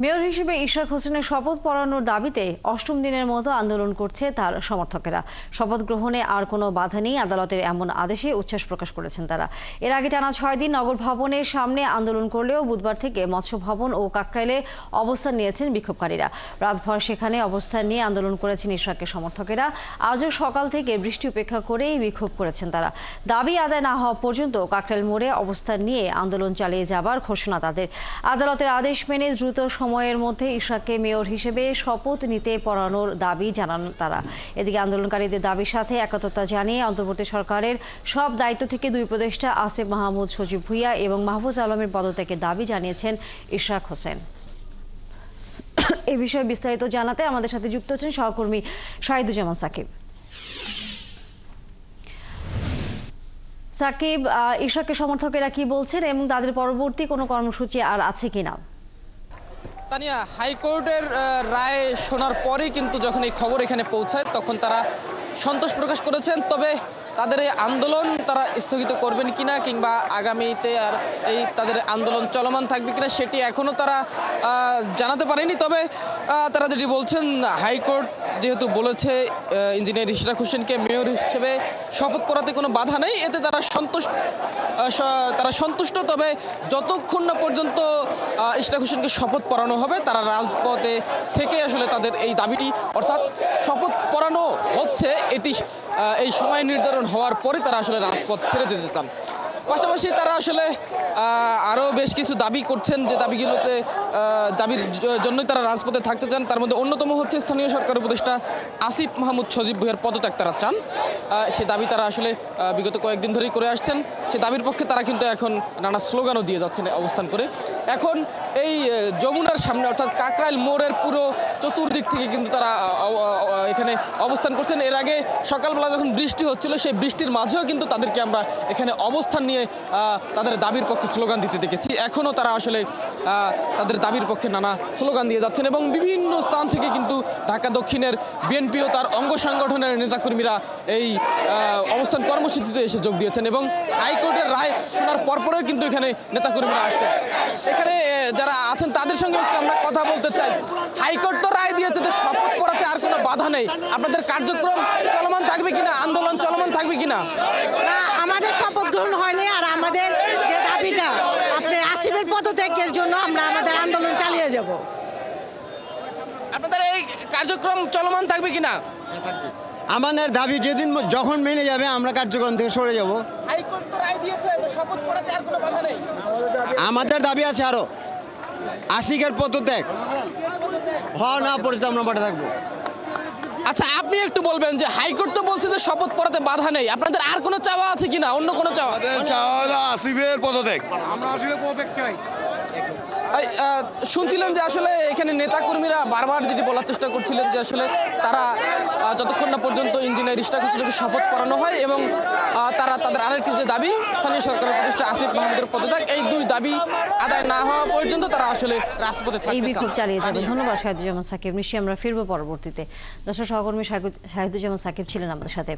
Mayor হিসেবে ইশরাক হোসেনের শপথ পড়ানোর দাবিতে অষ্টম দিনের মতো আন্দোলন করছে তার সমর্থকেরা। শপথ গ্রহণে আর কোনো বাধা নেই আদালতের এমন আদেশে উচ্ছ্বাস প্রকাশ করেছেন তারা। এর আগে টানা 6 দিন নগর ভবনের সামনে আন্দোলন করলেও বুধবার থেকে মৎস্য ভবন ও কাকরাইলে অবস্থান নিয়েছেন বিক্ষোভকারীরা। রাতভর সেখানে অবস্থান নিয়ে আন্দোলন করেছেন ইশরাকের সমর্থকেরা। আজও সকাল থেকে বৃষ্টি উপেক্ষা করেই বিক্ষোভ করেছেন তারা। দাবি আদায় না হওয়া পর্যন্ত কাকরাইল মোড়ে অবস্থান নিয়ে আন্দোলন চালিয়ে যাবার ঘোষণা তাদের। আদালতের আদেশ মেনে দ্রুত সময়ের মধ্যে ইশরাককে মেয়র হিসেবে শপথ নিতে পড়ানোর দাবি জানান তারা। এদিকে আন্দোলনকারীদের দাবির সাথে একাত্মতা জানিয়ে অন্তর্বর্তী সরকারের সব দায়িত্ব থেকে দুই উপদেষ্টা আসিফ মাহমুদ, সজীব ভুইয়া এবং মাহফুজ আলমের পদত্যাগের দাবি জানিয়েছেন ইশরাক হোসেন। এই বিষয়ে বিস্তারিত জানাতে আমাদের সাথে যুক্ত হচ্ছেন সহকর্মী শাহিদুজ্জামান সাকিব। সাকিব, ইশরাকের সমর্থকেরা কি বলছেন এবং তাদের পরবর্তী কোনো কর্মসূচি আর আছে কিনা? তানিয়া, হাইকোর্টের রায় শোনার পরেই কিন্তু যখন এই খবর এখানে পৌঁছায় তখন তারা সন্তোষ প্রকাশ করেছেন। তবে তাদের এই আন্দোলন তারা স্থগিত করবেন কিনা কিংবা আগামীতে আর তাদের আন্দোলন চলমান থাকবে কিনা সেটি এখনও তারা জানাতে পারেনি। তবে তারা যেটি বলছেন, হাইকোর্ট যেহেতু বলেছে ইঞ্জিনিয়ার ইশরাক হোসেনকে মেয়র হিসেবে শপথ পড়াতে কোনো বাধা নেই, এতে তারা সন্তুষ্ট। তবে যতক্ষণ না পর্যন্ত ইশরাক হোসেনকে শপথ পড়ানো হবে তারা রাজপথে থেকে আসলে তাদের এই দাবিটি, অর্থাৎ শপথ পড়ানো হচ্ছে এটি এই সময় নির্ধারণ হওয়ার পরে তারা আসলে রাজপথ ছেড়ে যেতে চান। পাশাপাশি তারা আসলে আরও বেশ কিছু দাবি করছেন, যে দাবিগুলোতে দাবির জন্যই তারা রাজপথে থাকতে চান। তার মধ্যে অন্যতম হচ্ছে স্থানীয় সরকার উপদেষ্টা আসিফ মাহমুদ, সজীব ভুইয়ার পদত্যাগ তারা চান। সে দাবি তারা আসলে বিগত কয়েকদিন ধরেই করে আসছেন। সে দাবির পক্ষে তারা কিন্তু এখন নানা স্লোগানও দিয়ে যাচ্ছেন অবস্থান করে। এখন এই যমুনার সামনে অর্থাৎ কাকরাইল মোড়ের পুরো চতুর্দিক থেকে কিন্তু তারা এখানে অবস্থান করছেন। এর আগে সকালবেলা যখন বৃষ্টি হচ্ছিল সেই বৃষ্টির মাঝেও কিন্তু তাদেরকে আমরা এখানে অবস্থান নিয়ে তাদের দাবির পক্ষে স্লোগান দিতে দেখেছি। এখনও তারা আসলে তাদের দাবির পক্ষে নানা স্লোগান দিয়ে যাচ্ছেন এবং বিভিন্ন স্থান থেকে কিন্তু ঢাকা দক্ষিণের বিএনপি ও তার অঙ্গ সংগঠনের নেতাকর্মীরা এই অবস্থান কর্মসূচিতে এসে যোগ দিয়েছেন এবং হাইকোর্টের রায় শোনার পরপরেও কিন্তু এখানে নেতাকর্মীরা আসছেন। এখানে যারা আছেন তাদের সঙ্গে আমরা কথা বলতে চাই। হাইকোর্ট তো রায় দিয়েছে যে শপথ পড়াতে আর কোনো বাধা নেই, আপনাদের কার্যক্রম চলমান থাকবে কিনা, আন্দোলন চলমান থাকবে কিনা? আমাদের শপথ গ্রহণ হয়নি, আর আমাদের যে দাবিটা আপনি আসিফের পদত্যাগের জন্য আমরা আমাদের আন্দোলন চালিয়ে যাব। আপনাদের এই কার্যক্রম চলমান থাকবে কিনা? আমাদের দাবি যেদিন যখন মেনে যাবে আমরা কার্যক্রম থেকে সরে যাব। হাইকোর্ট তো রায় দিয়েছে যে শপথ পড়াতে আর কোনো বাধা নেই। আমাদের দাবি আছে আরো আশিকের পদত্যাগ হওয়া না পর্যন্ত আমরা মাঠে থাকবো। আচ্ছা, আপনি একটু বলবেন যে হাইকোর্ট তো বলছে যে শপথ পড়াতে বাধা নেই, আপনাদের আর কোনো চাওয়া আছে কিনা, অন্য কোনো চাওয়া? চাওয়া হলো আসিফের পদত্যাগ, আমরা আসিফের পদত্যাগ চাই। শুনছিলেন যে আসলে এখানে নেতাকর্মীরা বারবার যেটি বলার চেষ্টা করছিলেন যে আসলে তারা যতক্ষণ না পর্যন্ত ইঞ্জিনিয়ার ইশরাক হোসেনকে শপথ পড়ানো হয় এবং তারা তাদের আরেকটি যে দাবি স্থানীয় সরকারের উপদেষ্টা আসিফ মাহমুদের পদত্যাগ, এই দুই দাবি আদায় না হওয়া পর্যন্ত তারা আসলে রাজপথে থাকতে চান। এই বিক্ষোভ চালিয়ে যাবেন। ধন্যবাদ শাহিদুজ্জামান সাকিব। নিশ্চয়ই আমরা ফিরবো পরবর্তীতে। দর্শক, সহকর্মী শাহিদুজ্জামান সাকিব ছিলেন আমাদের সাথে।